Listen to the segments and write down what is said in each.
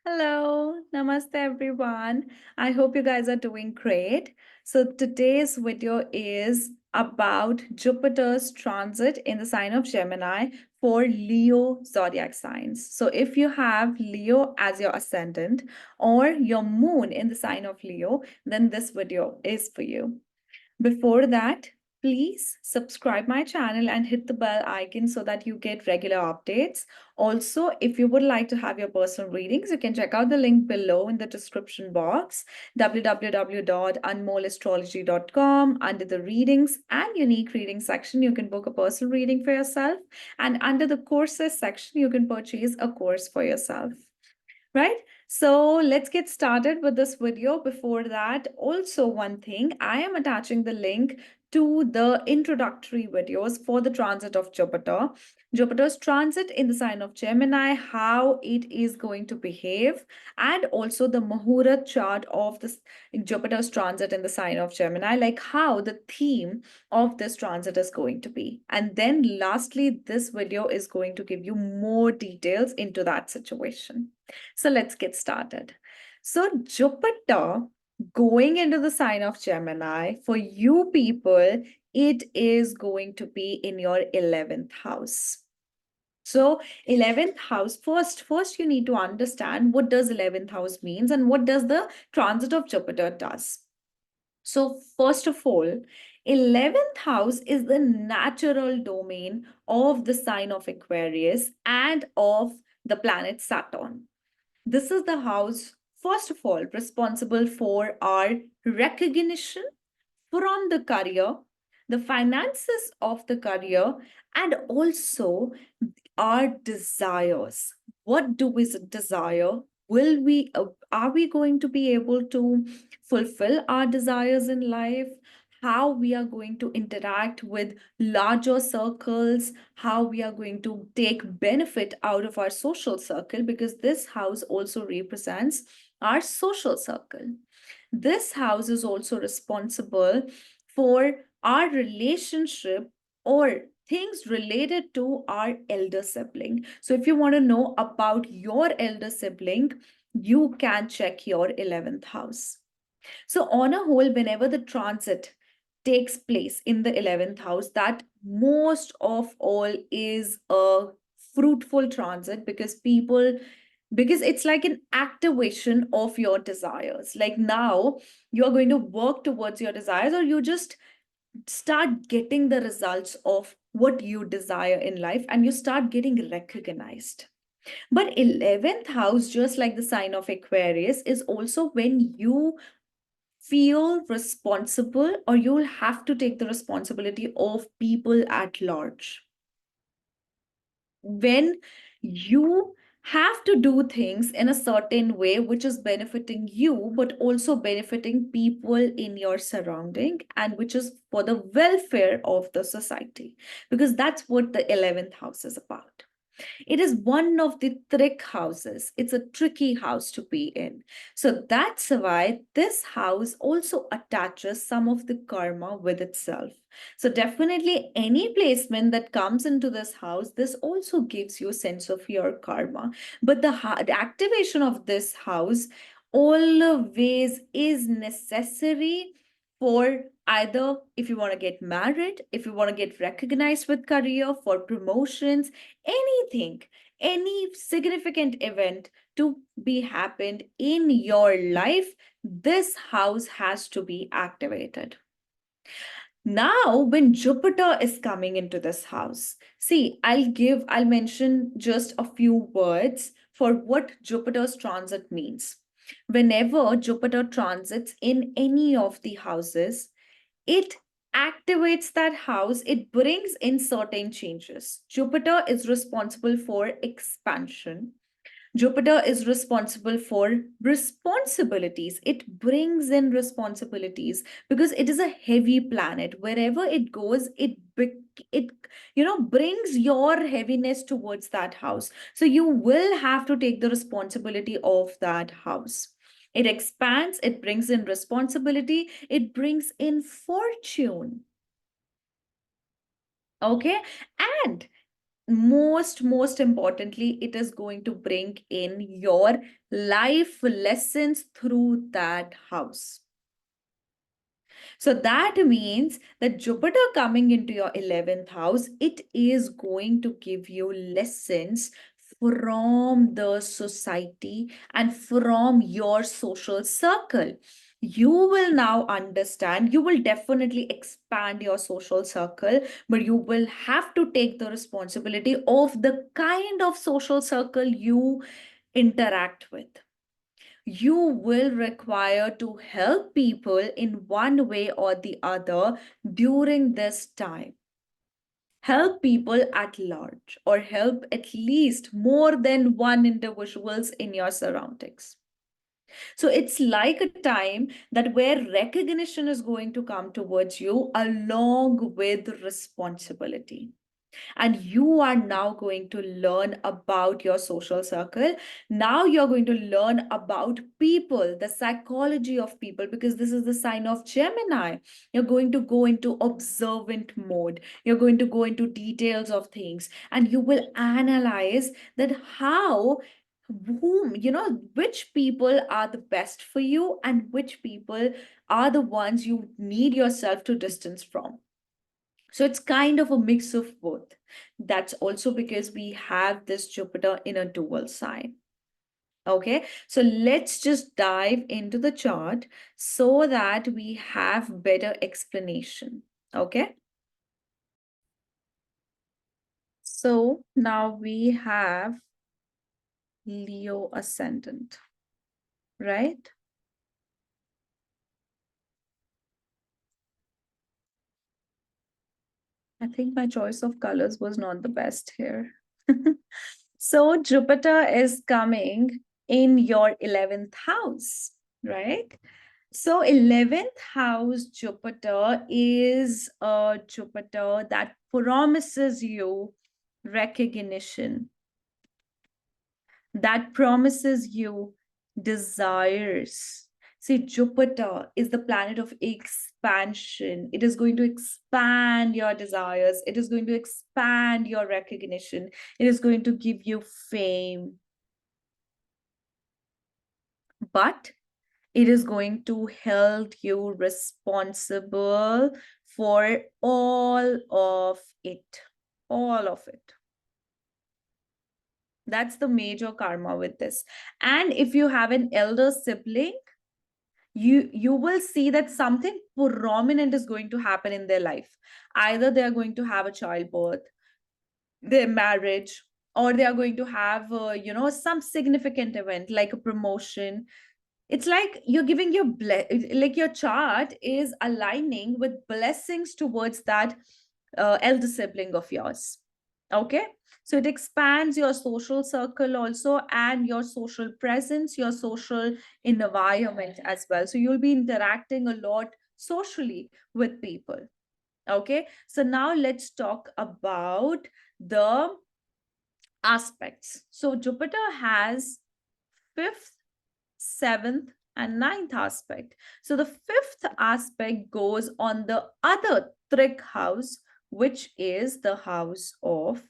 Hello, namaste everyone. I hope you guys are doing great. So today's video is about Jupiter's transit in the sign of Gemini for Leo zodiac signs. So if you have Leo as your ascendant or your moon in the sign of Leo, then this video is for you. Before that, please subscribe my channel and hit the bell icon so that you get regular updates. Also, if you would like to have your personal readings, you can check out the link below in the description box, www.anmollastrology.com. Under the readings and unique reading section, you can book a personal reading for yourself. And under the courses section, you can purchase a course for yourself. Right? So let's get started with this video. Before that, also one thing, I am attaching the link to the introductory videos for the transit of Jupiter. Jupiter's transit in the sign of Gemini, how it is going to behave, and also the Muhurat chart of this Jupiter's transit in the sign of Gemini, like how the theme of this transit is going to be. And then lastly, this video is going to give you more details into that situation. So let's get started. So Jupiter going into the sign of Gemini, for you people, it is going to be in your 11th house. So 11th house, first you need to understand what does 11th house means and what does the transit of Jupiter does. So first of all, 11th house is the natural domain of the sign of Aquarius and of the planet Saturn. This is the house, first of all, responsible for our recognition from the career, the finances of the career, and also our desires. What do we desire? Are we going to be able to fulfill our desires in life? How we are going to interact with larger circles, how we are going to take benefit out of our social circle, because this house also represents our social circle. This house is also responsible for our relationship or things related to our elder sibling. So if you want to know about your elder sibling, you can check your 11th house. So on a whole, whenever the transit takes place in the 11th house, that most of all is a fruitful transit, because it's like an activation of your desires. Like now you're going to work towards your desires, or you just start getting the results of what you desire in life, and you start getting recognized. But 11th house, just like the sign of Aquarius, is also when you feel responsible, or you'll have to take the responsibility of people at large. When you have to do things in a certain way which is benefiting you but also benefiting people in your surrounding, and which is for the welfare of the society, because that's what the 11th house is about. It is one of the trick houses. It's a tricky house to be in. So that's why this house also attaches some of the karma with itself. So definitely any placement that comes into this house, this also gives you a sense of your karma. But the activation of this house always is necessary for either if you want to get married, if you want to get recognized with career, for promotions, anything, any significant event to be happened in your life, this house has to be activated. Now, when Jupiter is coming into this house, see, I'll mention just a few words for what Jupiter's transit means. Whenever Jupiter transits in any of the houses, it activates that house, it brings in certain changes. Jupiter is responsible for expansion. Jupiter is responsible for responsibilities. It brings in responsibilities because it is a heavy planet. Wherever it goes, it brings your heaviness towards that house. So you will have to take the responsibility of that house. It expands, it brings in responsibility, it brings in fortune. Okay? And most importantly, it is going to bring in your life lessons through that house. So that means that Jupiter coming into your 11th house, it is going to give you lessons from the society and from your social circle. You will now understand, you will definitely expand your social circle, but you will have to take the responsibility of the kind of social circle you interact with. You will require to help people in one way or the other during this time. Help people at large, or help at least more than one individuals in your surroundings. So it's like a time that where recognition is going to come towards you along with responsibility, and you are now going to learn about your social circle. Now you're going to learn about people, the psychology of people, because this is the sign of Gemini. You're going to go into observant mode, you're going to go into details of things, and you will analyze that how, whom, which people are the best for you and which people are the ones you need yourself to distance from. So it's kind of a mix of both. That's also because we have this Jupiter in a dual sign. Okay, so let's just dive into the chart so that we have better explanation. Okay, so now we have Leo ascendant, right? I think my choice of colors was not the best here. So Jupiter is coming in your 11th house, right? So 11th house Jupiter is a Jupiter that promises you recognition, that promises you desires. See, Jupiter is the planet of expansion. It is going to expand your desires. It is going to expand your recognition. It is going to give you fame. But it is going to hold you responsible for all of it. All of it. That's the major karma with this. And if you have an elder sibling, you will see that something prominent is going to happen in their life. Either they are going to have a childbirth, their marriage, or they are going to have some significant event like a promotion. It's like you're giving your like your chart is aligning with blessings towards that elder sibling of yours. Okay, so it expands your social circle also, and your social presence, your social environment as well. So you'll be interacting a lot socially with people. Okay, so now let's talk about the aspects. So Jupiter has fifth, seventh, and ninth aspect. So the fifth aspect goes on the other trick house, which is the house of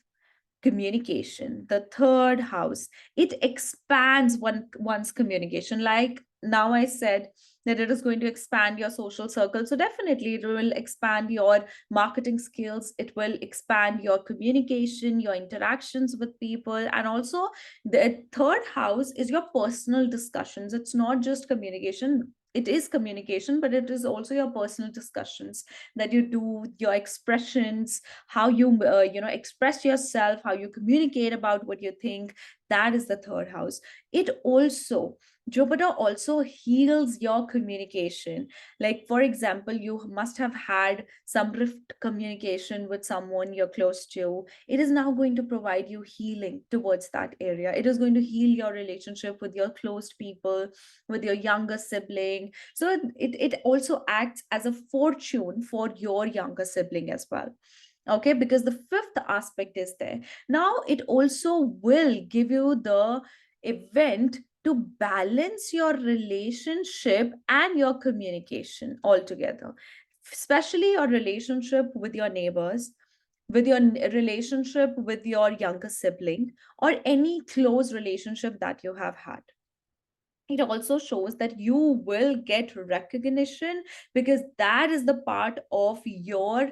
communication. The third house, it expands one's communication. Like now I said that it is going to expand your social circle, so definitely it will expand your marketing skills, it will expand your communication, your interactions with people. And also the third house is your personal discussions. It's not just communication, it is communication, but it is also your personal discussions that you do, your expressions, how you express yourself, how you communicate about what you think. That is the third house. It also, Jupiter also heals your communication. Like for example, you must have had some rift communication with someone you're close to. It is now going to provide you healing towards that area. It is going to heal your relationship with your close people, with your younger sibling. So it also acts as a fortune for your younger sibling as well. Okay, because the fifth aspect is there. Now it also will give you the event to balance your relationship and your communication altogether, especially your relationship with your neighbors, with your relationship with your younger sibling, or any close relationship that you have had. It also shows that you will get recognition, because that is the part of your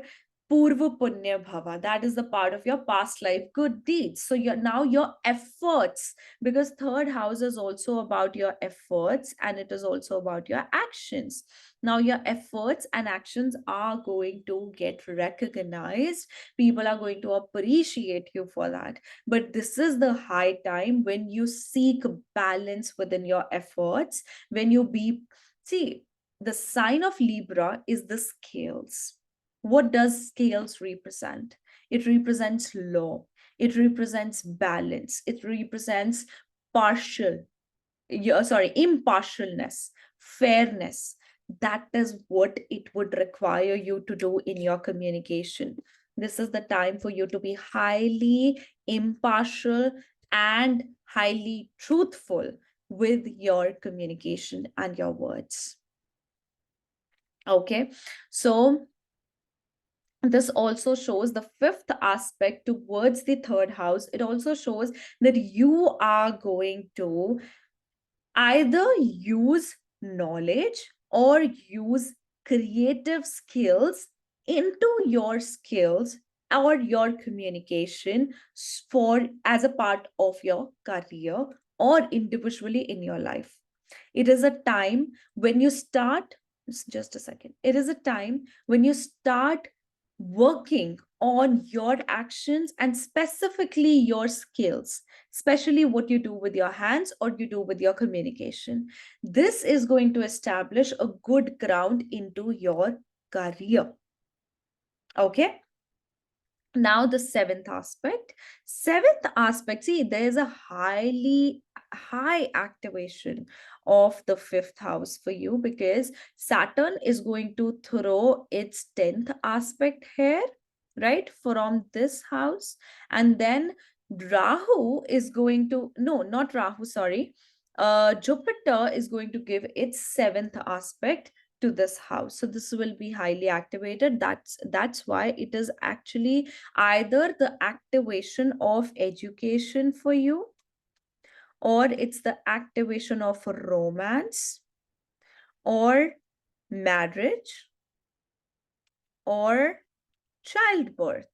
purva punya bhava, that is the part of your past life good deeds. So your efforts, because third house is also about your efforts and it is also about your actions. Now your efforts and actions are going to get recognized, people are going to appreciate you for that. But this is the high time when you seek balance within your efforts, when you be, see, the sign of Libra is the scales. What does scales represent? It represents law, it represents balance, it represents partial, sorry, impartialness, fairness. That is what it would require you to do in your communication. This is the time for you to be highly impartial and highly truthful with your communication and your words. Okay, so this also shows the fifth aspect towards the third house. It also shows that you are going to either use knowledge or use creative skills into your skills or your communication for as a part of your career or individually in your life. It is a time when you start, just a second, it is a time when you start working on your actions and specifically your skills, especially what you do with your hands or you do with your communication. This is going to establish a good ground into your career. Okay. Now the seventh aspect, see, there is a high activation of the fifth house for you, because Saturn is going to throw its 10th aspect here, right, from this house. And then Rahu is going to, no, not Rahu, sorry, Jupiter is going to give its 7th aspect to this house. So this will be highly activated. That's why it is actually either the activation of education for you, or it's the activation of romance, or marriage, or childbirth.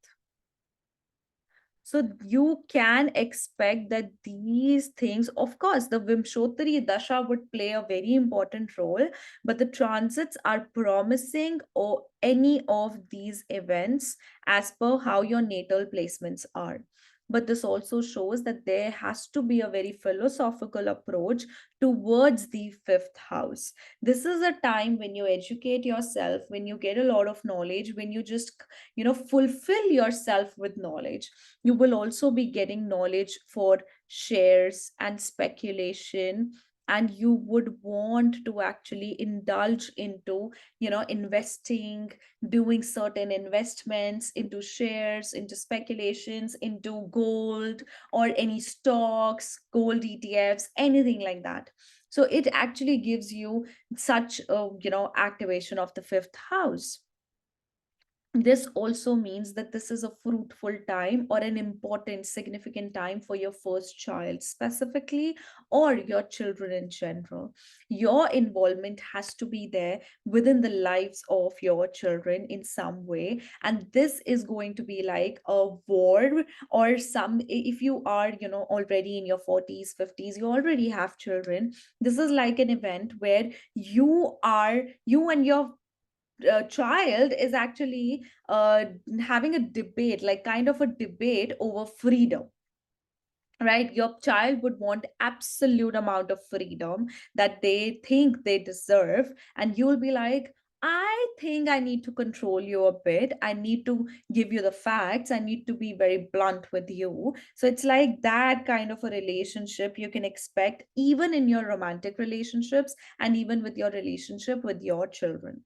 So you can expect that these things, of course, the Vimshottari Dasha would play a very important role, but the transits are promising or any of these events as per how your natal placements are. But this also shows that there has to be a very philosophical approach towards the fifth house. This is a time when you educate yourself, when you get a lot of knowledge, when you just, fulfill yourself with knowledge. You will also be getting knowledge for shares and speculation, and you would want to actually indulge into, investing, doing certain investments into shares, into speculations, into gold or any stocks, gold ETFs, anything like that. So it actually gives you such a, activation of the fifth house. This also means that this is a fruitful time or an important, significant time for your first child specifically, or your children in general. Your involvement has to be there within the lives of your children in some way. And this is going to be like a war, or some, if you are, already in your 40s, 50s, you already have children. This is like an event where you and your child is actually having a debate, like kind of a debate over freedom, right? Your child would want absolute amount of freedom that they think they deserve, and you'll be like, I think I need to control you a bit, I need to give you the facts, I need to be very blunt with you. So it's like that kind of a relationship you can expect even in your romantic relationships, and even with your relationship with your children.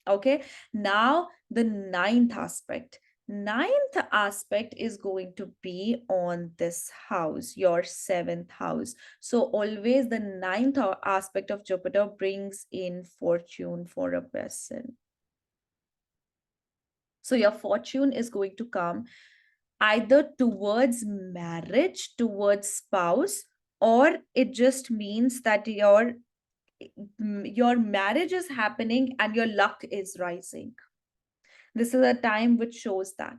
Okay, now the ninth aspect. Ninth aspect is going to be on this house, your seventh house. So always the ninth aspect of Jupiter brings in fortune for a person. So your fortune is going to come either towards marriage, towards spouse, or it just means that your marriage is happening and your luck is rising. This is a time which shows that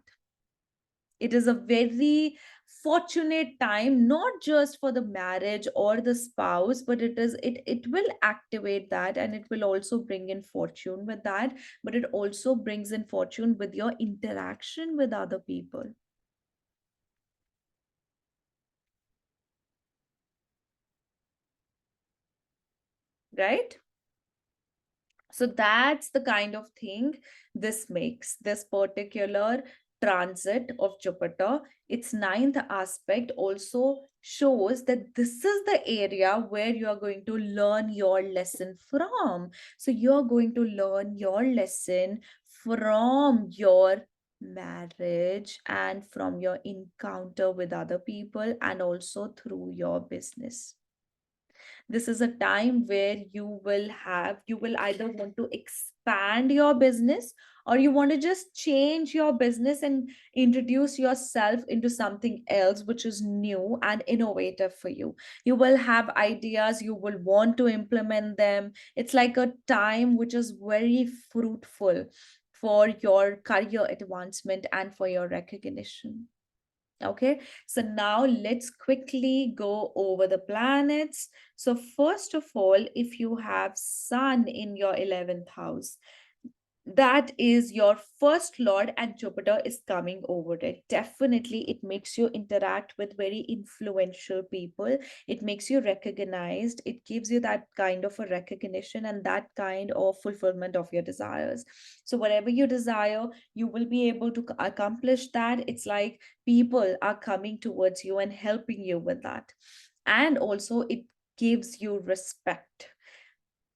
it is a very fortunate time, not just for the marriage or the spouse, but it will activate that, and it will also bring in fortune with that. But it also brings in fortune with your interaction with other people, right? So that's the kind of thing this makes, this particular transit of Jupiter. Its ninth aspect also shows that this is the area where you are going to learn your lesson from. So you're going to learn your lesson from your marriage and from your encounter with other people, and also through your business. This is a time where you will either want to expand your business, or you want to just change your business and introduce yourself into something else which is new and innovative for you. You will have ideas, you will want to implement them. It's like a time which is very fruitful for your career advancement and for your recognition. Okay, so now let's quickly go over the planets. So first of all, if you have Sun in your 11th house, that is your first lord, and Jupiter is coming over it. Definitely it makes you interact with very influential people. It makes you recognized. It gives you that kind of a recognition and that kind of fulfillment of your desires. So whatever you desire, you will be able to accomplish that. It's like people are coming towards you and helping you with that. And also it gives you respect.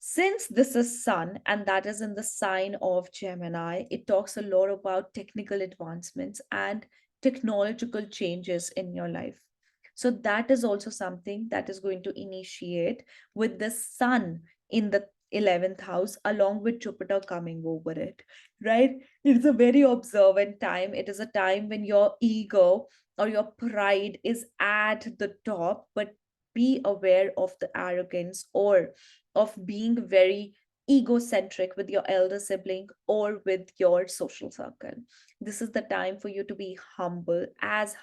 Since this is Sun and that is in the sign of Gemini, it talks a lot about technical advancements and technological changes in your life. So that is also something that is going to initiate with the Sun in the 11th house, along with Jupiter coming over it, right? It's a very observant time. It is a time when your ego or your pride is at the top, but be aware of the arrogance or of being very egocentric with your elder sibling or with your social circle. This is the time for you to be humble as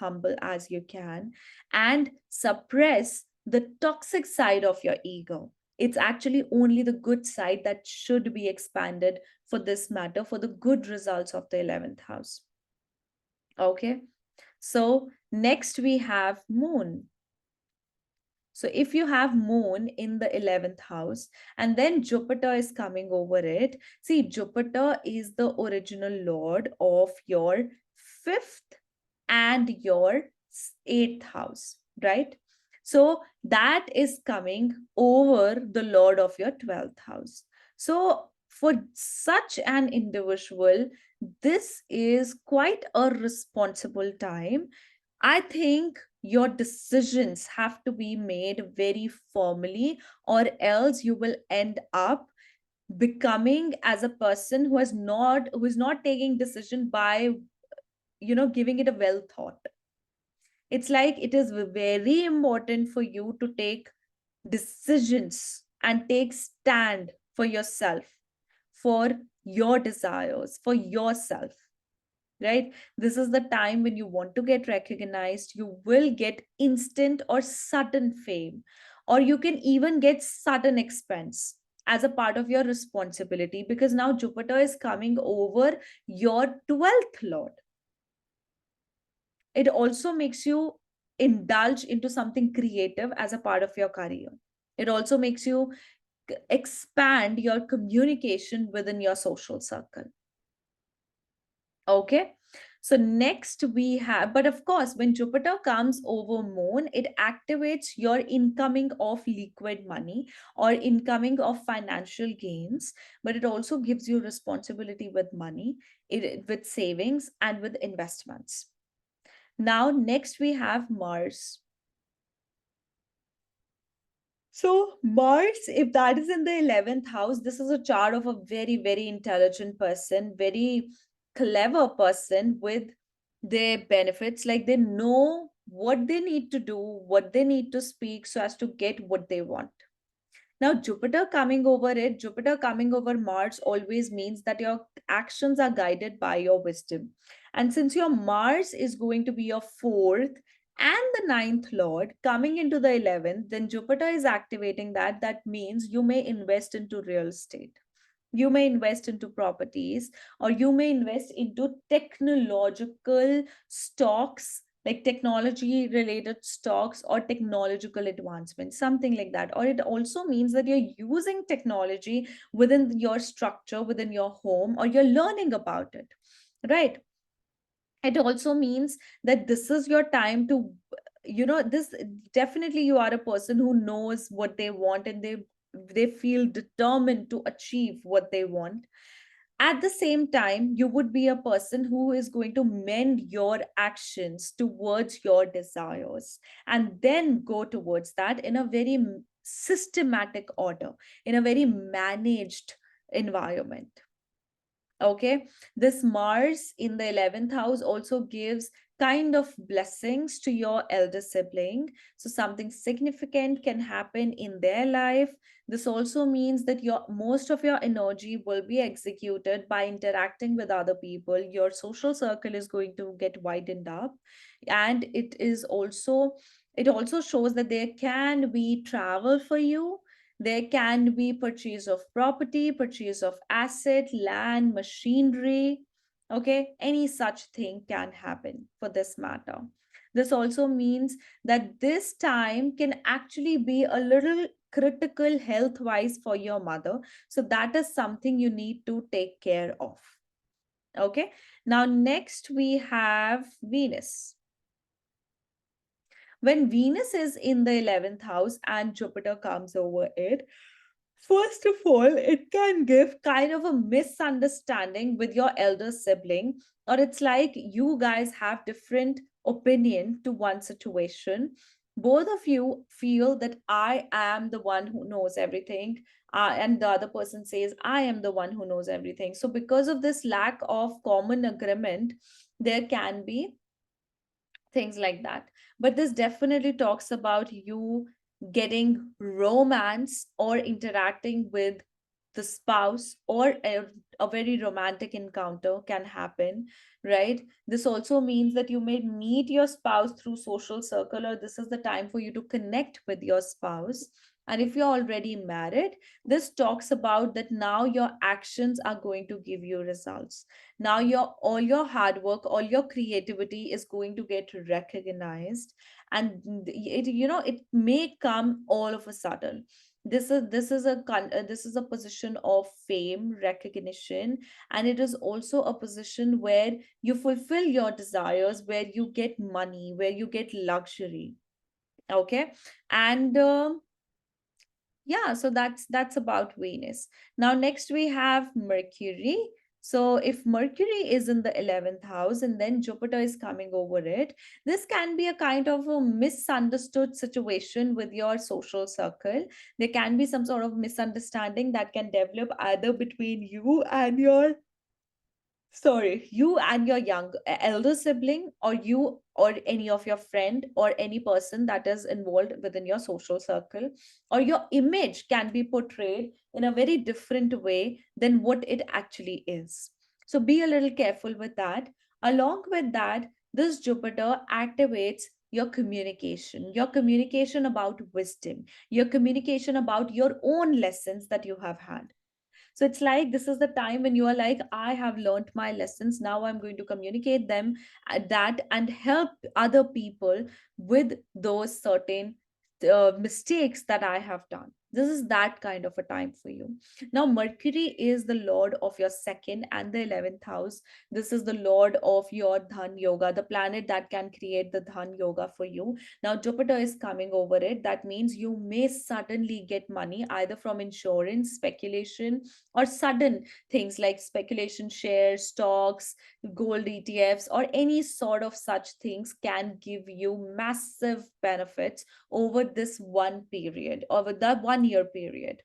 you can, and suppress the toxic side of your ego. It's actually only the good side that should be expanded for this matter, for the good results of the 11th house. Okay. So next we have Moon. So if you have Moon in the 11th house and then Jupiter is coming over it, see, Jupiter is the original lord of your fifth and your eighth house, right? So that is coming over the lord of your 12th house. So for such an individual, this is quite a responsible time. I think your decisions have to be made very formally, or else you will end up becoming as a person who is not taking decision by giving it a well thought. It's like it is very important for you to take decisions and take stand for yourself, for your desires, for yourself, right? This is the time when you want to get recognized. You will get instant or sudden fame, or you can even get sudden expense as a part of your responsibility, because now Jupiter is coming over your 12th lord. It also makes you indulge into something creative as a part of your career. It also makes you expand your communication within your social circle. Okay. So next we have, but of course, when Jupiter comes over Moon, it activates your incoming of liquid money or incoming of financial gains, but it also gives you responsibility with money, with savings and with investments. Now, next we have Mars. So, Mars, if that is in the 11th house, this is a chart of a very, very intelligent person, very clever person with their benefits. Like they know what they need to do, what they need to speak so as to get what they want. Now, Jupiter coming over Mars always means that your actions are guided by your wisdom. And since your Mars is going to be your fourth and the ninth lord coming into the 11th, then Jupiter is activating that. That means you may invest into real estate, you may invest into properties, or you may invest into technological stocks, like technology related stocks or technological advancements, something like that. Or it also means that you're using technology within your structure, within your home, or you're learning about it, right? It also means that this is your time to, this definitely, you are a person who knows what they want, and they feel determined to achieve what they want. At the same time, you would be a person who is going to mend your actions towards your desires and then go towards that in a very systematic order, in a very managed environment. Okay, this Mars in the 11th house also gives kind of blessings to your elder sibling. So something significant can happen in their life. This also means that your most of your energy will be executed by interacting with other people. Your social circle is going to get widened up. And it also shows that there can be travel for you. There can be purchase of property, purchase of asset, land, machinery. Okay, any such thing can happen for this matter. This also means that this time can actually be a little critical health wise for your mother. So that is something you need to take care of. Okay, now next we have Venus. When Venus is in the 11th house and Jupiter comes over it, first of all, it can give kind of a misunderstanding with your elder sibling, or it's like you guys have different opinion to one situation. Both of you feel that I am the one who knows everything, and the other person says I am the one who knows everything. So because of this lack of common agreement, there can be things like that. But this definitely talks about you getting romance or interacting with the spouse, or a very romantic encounter can happen, right? This also means that you may meet your spouse through social circle, or this is the time for you to connect with your spouse. And if you're already married, this talks about that now your actions are going to give you results. Now your all your hard work, all your creativity is going to get recognized, and it may come all of a sudden. This is a position of fame, recognition, and it is also a position where you fulfill your desires, where you get money, where you get luxury. Okay, and yeah, so that's about Venus. Now next we have Mercury. So if Mercury is in the 11th house and then Jupiter is coming over it, this can be a kind of a misunderstood situation with your social circle. There can be some sort of misunderstanding that can develop either between you and your elder sibling, or you or any of your friend, or any person that is involved within your social circle, or your image can be portrayed in a very different way than what it actually is. So be a little careful with that. Along with that, this Jupiter activates your communication about wisdom, your communication about your own lessons that you have had. So it's like this is the time when you are like, I have learned my lessons. Now I'm going to communicate them that and help other people with those certain mistakes that I have done. This is that kind of a time for you. Now, Mercury is the lord of your second and the 11th house. This is the lord of your Dhan Yoga, the planet that can create the Dhan Yoga for you. Now, Jupiter is coming over it. That means you may suddenly get money either from insurance, speculation, or sudden things like speculation, shares, stocks, gold ETFs, or any sort of such things can give you massive benefits over this one period, over the 1 year period.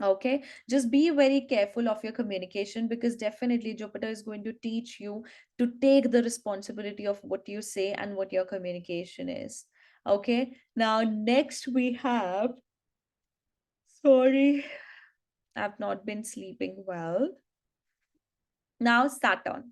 Okay, just be very careful of your communication, because definitely Jupiter is going to teach you to take the responsibility of what you say and what your communication is. Okay, now next we have, sorry, I've not been sleeping well. Now, Saturn.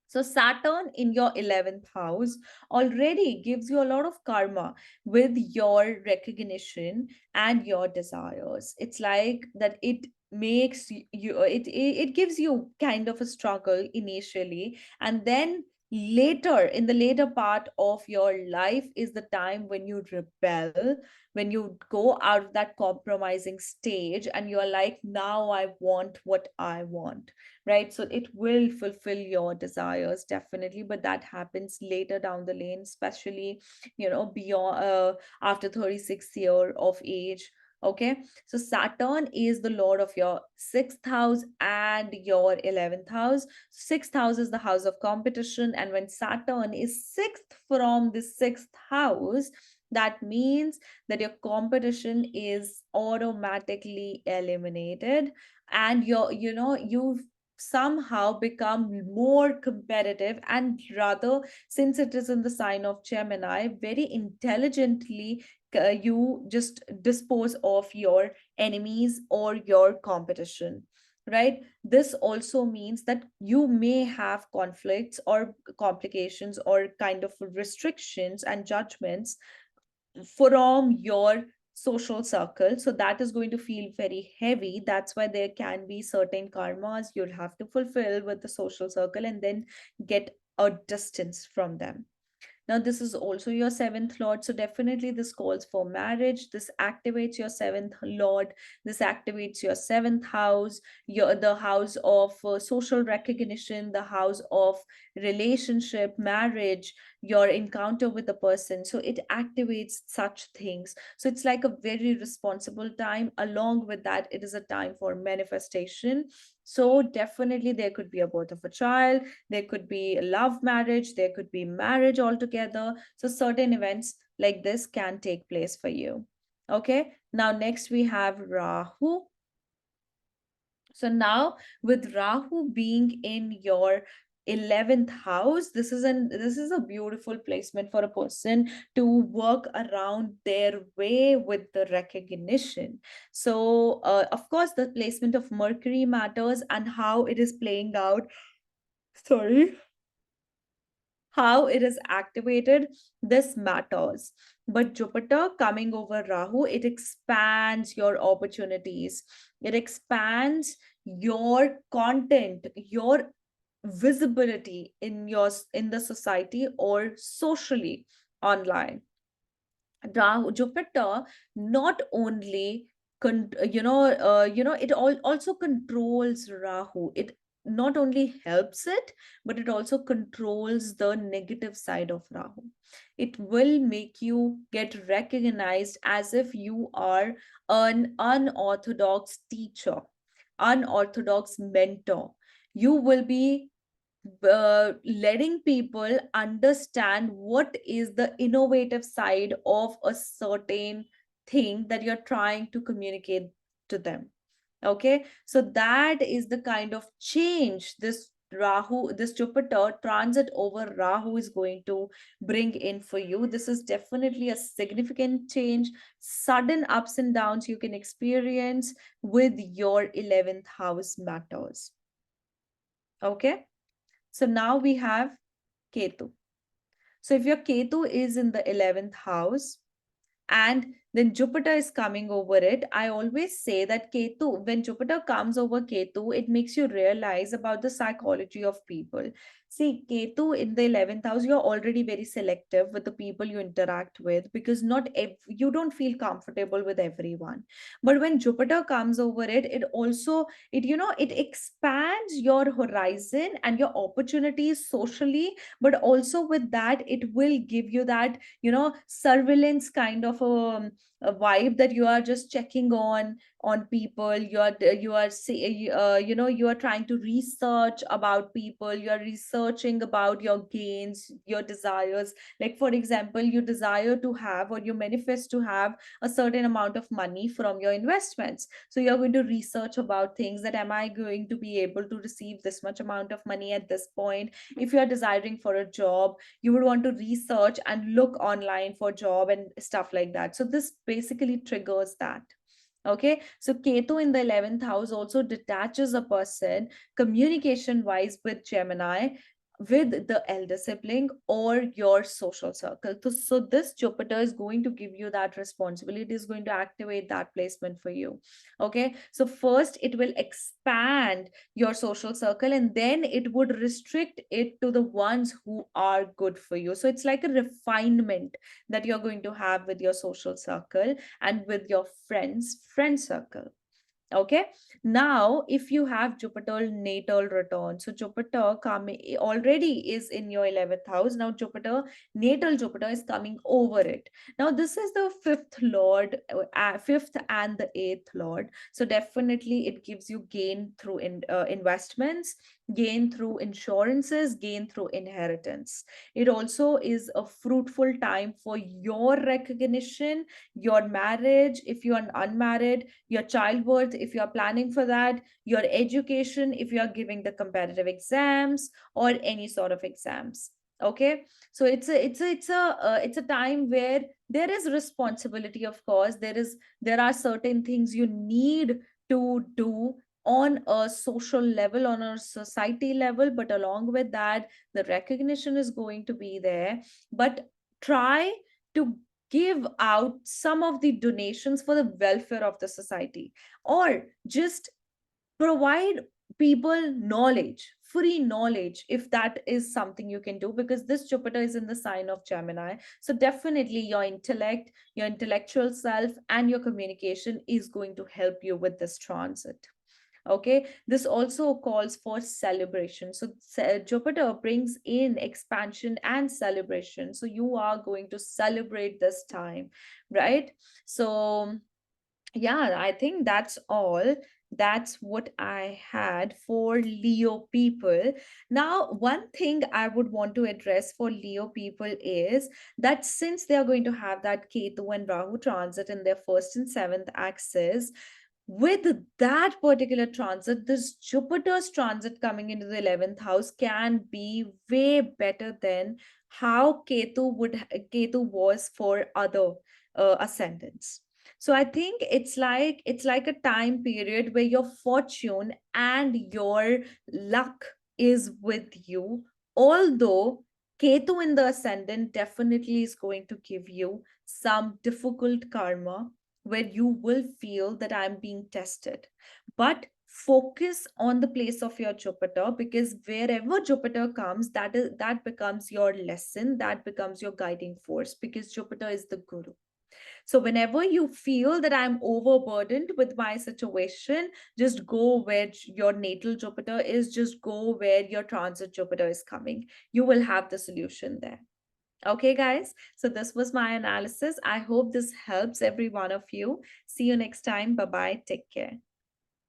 So, Saturn in your 11th house already gives you a lot of karma with your recognition and your desires. It's like that it makes it gives you kind of a struggle initially, and then later, in the later part of your life, is the time when you rebel, when you go out of that compromising stage and you're like, now I want what I want, right? So it will fulfill your desires definitely, but that happens later down the lane, especially, beyond after 36th year of age. Okay, so Saturn is the lord of your sixth house and your 11th house. Sixth house is the house of competition, and when Saturn is sixth from the sixth house, that means that your competition is automatically eliminated, and you've somehow become more competitive, and rather, since it is in the sign of Gemini, very intelligently you just dispose of your enemies or your competition, right? This also means that you may have conflicts or complications or kind of restrictions and judgments from your social circle. So that is going to feel very heavy. That's why there can be certain karmas you'll have to fulfill with the social circle and then get a distance from them. Now, this is also your seventh lord. So, definitely, this calls for marriage. This activates your seventh lord. This activates your seventh house, the house of social recognition, the house of relationship, marriage, your encounter with the person. So, it activates such things. So, it's like a very responsible time. Along with that, it is a time for manifestation. So, definitely, there could be a birth of a child, there could be love marriage, there could be marriage altogether. So, certain events like this can take place for you. Okay, now next we have Rahu. So, now with Rahu being in your 11th house, this is a beautiful placement for a person to work around their way with the recognition. So of course the placement of Mercury matters, and how it is playing out, sorry, how it is activated, this matters. But Jupiter coming over Rahu, it expands your opportunities, it expands your content, your visibility in the society or socially online. Jupiter not only it also controls Rahu. It not only helps it, but it also controls the negative side of Rahu. It will make you get recognized as if you are an unorthodox teacher, unorthodox mentor. You will be letting people understand what is the innovative side of a certain thing that you're trying to communicate to them. Okay, so that is the kind of change this Jupiter transit over Rahu is going to bring in for you. This is definitely a significant change. Sudden ups and downs you can experience with your 11th house matters. Okay, so now we have Ketu. So if your Ketu is in the 11th house and then Jupiter is coming over it, I always say that Ketu, when Jupiter comes over Ketu, it makes you realize about the psychology of people. See, Ketu in the 11th house, you're already very selective with the people you interact with, because you don't feel comfortable with everyone. But when Jupiter comes over it, it expands your horizon and your opportunities socially, but also with that, it will give you that surveillance kind of a vibe that you are just checking on people. You are trying to research about people, you are researching about your gains, your desires. Like for example, you desire to have, or you manifest to have a certain amount of money from your investments. So you're going to research about things, that am I going to be able to receive this much amount of money at this point. If you are desiring for a job, you would want to research and look online for job and stuff like that. So this basically triggers that. Okay, so Ketu in the 11th house also detaches a person communication wise with Gemini, with the elder sibling or your social circle. So this Jupiter is going to give you that responsibility, is going to activate that placement for you. Okay, so first it will expand your social circle, and then it would restrict it to the ones who are good for you. So it's like a refinement that you're going to have with your social circle and with your friend circle. Okay, now if you have Jupiter natal return, so Jupiter coming already is in your 11th house. Now Jupiter, natal Jupiter is coming over it. Now this is the fifth lord, fifth and the eighth lord. So definitely it gives you gain through investments, gain through insurances, gain through inheritance. It also is a fruitful time for your recognition, your marriage if you are unmarried, your childbirth if you are planning for that, your education if you are giving the competitive exams or any sort of exams. Okay, so it's a time where there is responsibility. Of course, there are certain things you need to do on a social level, on a society level, but along with that, the recognition is going to be there. But try to give out some of the donations for the welfare of the society, or just provide people knowledge, free knowledge, if that is something you can do, because this Jupiter is in the sign of Gemini. So definitely your intellect, your intellectual self, and your communication is going to help you with this transit. Okay, this also calls for celebration. So Jupiter brings in expansion and celebration, so you are going to celebrate this time, right? So yeah, I think that's all. That's what I had for Leo people. Now, one thing I would want to address for Leo people is that since they are going to have that Ketu and Rahu transit in their first and seventh axis, with that particular transit, this Jupiter's transit coming into the 11th house can be way better than how Ketu was for other ascendants. So I think it's like a time period where your fortune and your luck is with you. Although Ketu in the ascendant definitely is going to give you some difficult karma, where you will feel that I'm being tested. But focus on the place of your Jupiter, because wherever Jupiter comes, that becomes your lesson, that becomes your guiding force, because Jupiter is the guru. So whenever you feel that I'm overburdened with my situation, just go where your natal Jupiter is, just go where your transit Jupiter is coming. You will have the solution there. Okay, guys. So this was my analysis. I hope this helps every one of you. See you next time. Bye bye. Take care.